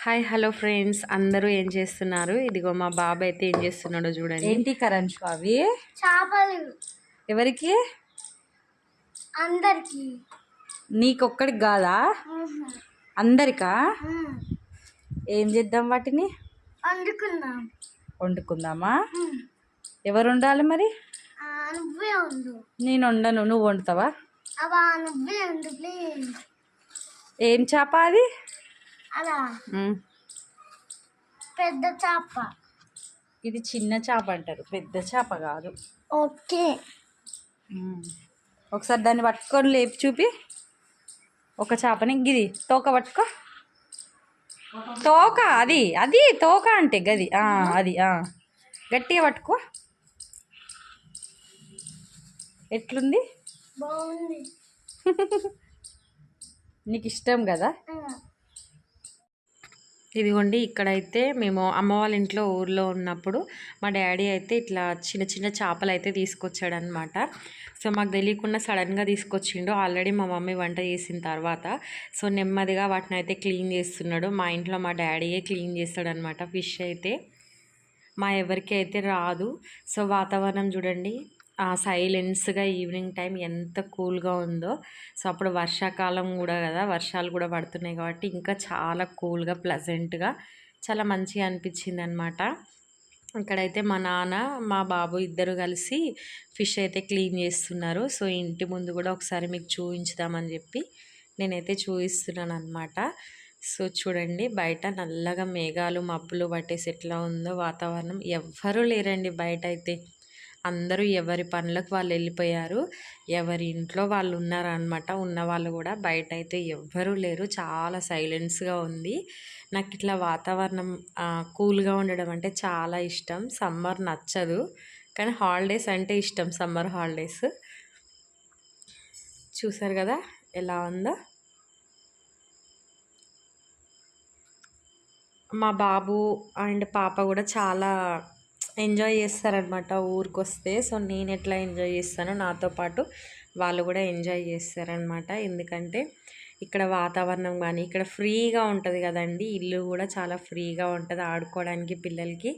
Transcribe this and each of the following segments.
Hi hello friends, అందరూ ఏం చేస్తున్నారు? ఇదిగో మా బాబు అయితే ఏం చేస్తున్నాడో చూడండి. ఏంటి కరణ్ అవి చేపలు ఎవరికి? అందరికి. నీకొక్కడికి కాదా, అందరికా? ఏం చేద్దాం వాటిని? వండుకుందాం. వండుకుందామా? ఎవరు వండాలి మరి? నువ్వే ఉండు. నేను వండను, నువ్వు వండుతావా? అవా నువ్వే ఉండు ప్లీజ్. ఏం చేప అది? అలా పెద్ద చేప. ఇది చిన్న చేప అంటారు, పెద్ద చేప కాదు. ఓకే. ఒకసారి దాన్ని పట్టుకొని లేపి చూపి. ఒక చేపని గిది తోక పట్టుకో. తోక అది అది తోక అంటే గది అది గట్టిగా పట్టుకో. ఎట్లుంది? బాగుంది. నీకు ఇష్టం కదా? ఇదిగోండి, ఇక్కడైతే మేము అమ్మ వాళ్ళ ఇంట్లో ఊర్లో ఉన్నప్పుడు మా డాడీ అయితే ఇట్లా చిన్న చిన్న చేపలు అయితే తీసుకొచ్చాడనమాట. సో మాకు తెలియకుండా సడన్గా తీసుకొచ్చిండు. ఆల్రెడీ మా మమ్మీ వంట చేసిన తర్వాత సో నెమ్మదిగా వాటిని అయితే క్లీన్ చేస్తున్నాడు. మా ఇంట్లో మా డాడీయే క్లీన్ చేస్తాడనమాట. ఫిష్ అయితే మా ఎవరికి అయితే రాదు. సో వాతావరణం చూడండి, సైలెన్స్గా ఈవినింగ్ టైం ఎంత కూల్గా ఉందో. సో అప్పుడు వర్షాకాలం కూడా కదా, వర్షాలు కూడా పడుతున్నాయి కాబట్టి ఇంకా చాలా కూల్గా ప్లెజెంట్గా చాలా మంచిగా అనిపించింది అనమాట. ఇక్కడైతే మా నాన్న మా బాబు ఇద్దరు కలిసి ఫిష్ అయితే క్లీన్ చేస్తున్నారు. సో ఇంటి ముందు కూడా ఒకసారి మీకు చూపించుదామని చెప్పి నేనైతే చూపిస్తున్నాను అనమాట. సో చూడండి, బయట నల్లగా మేఘాలు మబ్బులు పట్టేసి ఎట్లా ఉందో వాతావరణం. ఎవ్వరూ లేరండి బయట అయితే. అందరూ ఎవరి పనులకు వాళ్ళు వెళ్ళిపోయారు. ఎవరి ఇంట్లో వాళ్ళు ఉన్నారనమాట. ఉన్న వాళ్ళు కూడా బయట అయితే ఎవ్వరూ లేరు. చాలా సైలెన్స్గా ఉంది. నాకు ఇట్లా వాతావరణం కూల్గా ఉండడం అంటే చాలా ఇష్టం. సమ్మర్ నచ్చదు, కానీ హాలిడేస్ అంటే ఇష్టం. సమ్మర్ హాలిడేస్ చూసారు కదా ఎలా ఉందో. మా బాబు అండ్ పాప కూడా చాలా ఎంజాయ్ చేస్తారనమాట ఊరికి వస్తే. సో నేను ఎట్లా ఎంజాయ్ చేస్తానో నాతో పాటు వాళ్ళు కూడా ఎంజాయ్ చేస్తారనమాట. ఎందుకంటే ఇక్కడ వాతావరణం కానీ ఇక్కడ ఫ్రీగా ఉంటుంది కదండి. ఇల్లు కూడా చాలా ఫ్రీగా ఉంటుంది ఆడుకోవడానికి పిల్లలకి.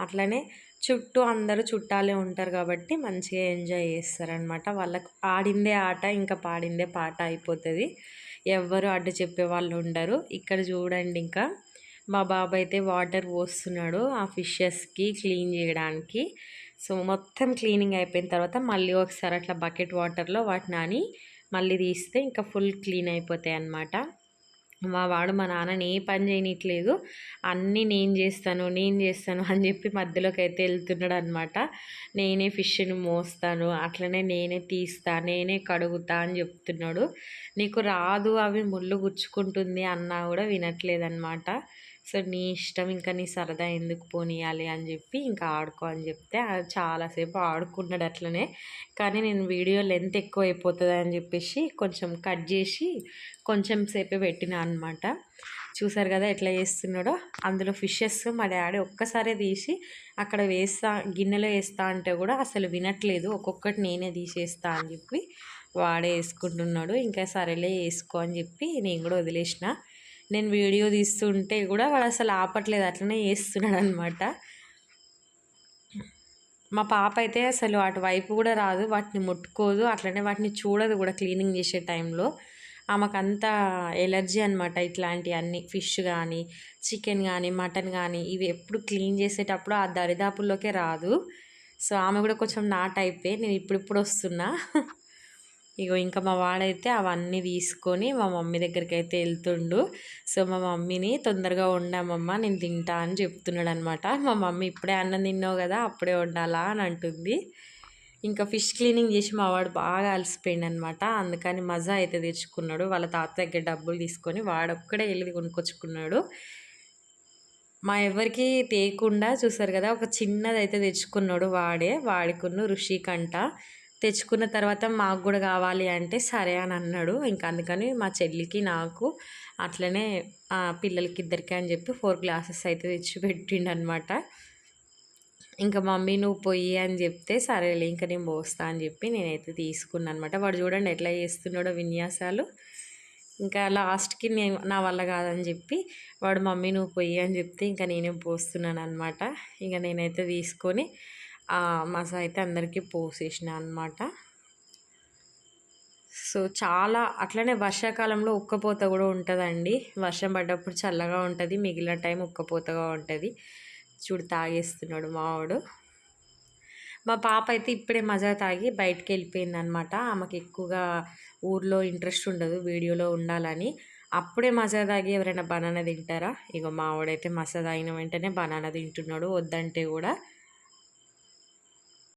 అట్లనే చుట్టూ అందరూ చుట్టాలే ఉంటారు కాబట్టి మంచిగా ఎంజాయ్ చేస్తారనమాట. వాళ్ళకి ఆడిందే ఆట ఇంకా పాడిందే పాట అయిపోతుంది. ఎవ్వరు అడ్డు చెప్పే వాళ్ళు ఉండరు. ఇక్కడ చూడండి, ఇంకా మా బాబు అయితే వాటర్ పోస్తున్నాడు ఆ ఫిషెస్కి క్లీన్ చేయడానికి. సో మొత్తం క్లీనింగ్ అయిపోయిన తర్వాత మళ్ళీ ఒకసారి అట్లా బకెట్ వాటర్లో వాటిని మళ్ళీ తీస్తే ఇంకా ఫుల్ క్లీన్ అయిపోతాయి అన్నమాట. మా వాడు మా నాన్నని ఏ పని చేయనట్లేదు. అన్నీ నేను చేస్తాను అని చెప్పి మధ్యలోకి అయితే వెళ్తున్నాడు అనమాట. నేనే ఫిష్ని మోస్తాను, అట్లనే నేనే తీస్తా, నేనే కడుగుతా అని చెప్తున్నాడు. నీకు రాదు, అవి ముళ్ళు గుచ్చుకుంటుంది అన్నా కూడా వినట్లేదన్నమాట. సో నీ ఇష్టం, ఇంకా నీ సరదా ఎందుకు పోనీయాలి అని చెప్పి ఇంకా ఆడుకో అని చెప్తే చాలాసేపు ఆడుకున్నాడు అట్లనే. కానీ నేను వీడియో లెంత్ ఎక్కువ అయిపోతుంది అని చెప్పేసి కొంచెం కట్ చేసి కొంచెం సేపే పెట్టినా అనమాట. చూసారు కదా ఎట్లా చేస్తున్నాడో. అందులో ఫిషెస్ మా డాడీ ఒక్కసారే తీసి అక్కడ వేస్తా, గిన్నెలో వేస్తా అంటే కూడా అసలు వినట్లేదు. ఒక్కొక్కటి నేనే తీసేస్తా అని చెప్పి వాడే వేసుకుంటున్నాడు. ఇంకా సరేలే వేసుకో అని చెప్పి నేను కూడా వదిలేసిన. నేను వీడియో తీస్తుంటే కూడా వాడు అసలు ఆపట్లేదు, అట్లనే చేస్తున్నాడు అనమాట. మా పాప అయితే అసలు అటువైపు కూడా రాదు, వాటిని ముట్టుకోదు, అట్లనే వాటిని చూడదు కూడా క్లీనింగ్ చేసే టైంలో. ఆమెకంతా ఎలర్జీ అనమాట ఇట్లాంటివన్నీ. ఫిష్ కానీ చికెన్ కానీ మటన్ కానీ ఇవి ఎప్పుడు క్లీన్ చేసేటప్పుడు ఆ దరిదాపుల్లోకే రాదు. సో ఆమె కూడా కొంచెం నా టైపే. నేను ఇప్పుడిప్పుడు వస్తున్నా. ఇగో ఇంకా మా వాడైతే అవన్నీ తీసుకొని మా మమ్మీ దగ్గరికి అయితే వెళ్తుండు. సో మా మమ్మీని తొందరగా వండామమ్మ నేను తింటా అని చెప్తున్నాడు అనమాట. మా మమ్మీ ఇప్పుడే అన్నం తిన్నావు కదా అప్పుడే వండాలా అని అంటుంది. ఇంకా ఫిష్ క్లీనింగ్ చేసి మా వాడు బాగా అలసిపోయింది అనమాట. అందుకని మజా అయితే తెచ్చుకున్నాడు. వాళ్ళ తాత దగ్గర డబ్బులు తీసుకొని వాడొక్కడే వెళ్ళి కొనుక్కొచ్చుకున్నాడు. మా ఎవరికి తేకుండా చూసారు కదా ఒక చిన్నది అయితే తెచ్చుకున్నాడు వాడికున్న ఋషికంట. తెచ్చుకున్న తర్వాత మాకు కూడా కావాలి అంటే సరే అని అన్నాడు. ఇంకా అందుకని మా చెల్లికి నాకు అట్లనే పిల్లలకి ఇద్దరికి అని చెప్పి 4 గ్లాసెస్ అయితే తెచ్చి పెట్టిండు అనమాట. ఇంకా మమ్మీ నువ్వు పొయ్యి అని చెప్తే సరేలే ఇంకా నేను పోస్తా అని చెప్పి నేనైతే తీసుకున్నాను అనమాట. వాడు చూడండి ఎట్లా చేస్తున్నాడో విన్యాసాలు. ఇంకా లాస్ట్కి నేను నా వల్ల కాదని చెప్పి వాడు మమ్మీ నువ్వు పొయ్యి అని చెప్తే ఇంకా నేనే పోస్తున్నాను అనమాట. ఇంకా నేనైతే తీసుకొని మసా అయితే అందరికీ పోసేసిన అనమాట. సో చాలా అట్లనే వర్షాకాలంలో ఉక్కపోత కూడా ఉంటుందండి. వర్షం పడ్డప్పుడు చల్లగా ఉంటుంది, మిగిలిన టైం ఉక్కపోతగా ఉంటుంది. చూడు తాగేస్తున్నాడు మావాడు. మా పాప అయితే ఇప్పుడే మజా తాగి బయటికి వెళ్ళిపోయింది అనమాట. ఆమెకి ఎక్కువగా ఊర్లో ఇంట్రెస్ట్ ఉండదు వీడియోలో ఉండాలని. అప్పుడే మజా తాగి ఎవరైనా బనానా తింటారా? ఇగో మావాడైతే మజా తాగిన వెంటనే బనానా తింటున్నాడు, వద్దంటే కూడా.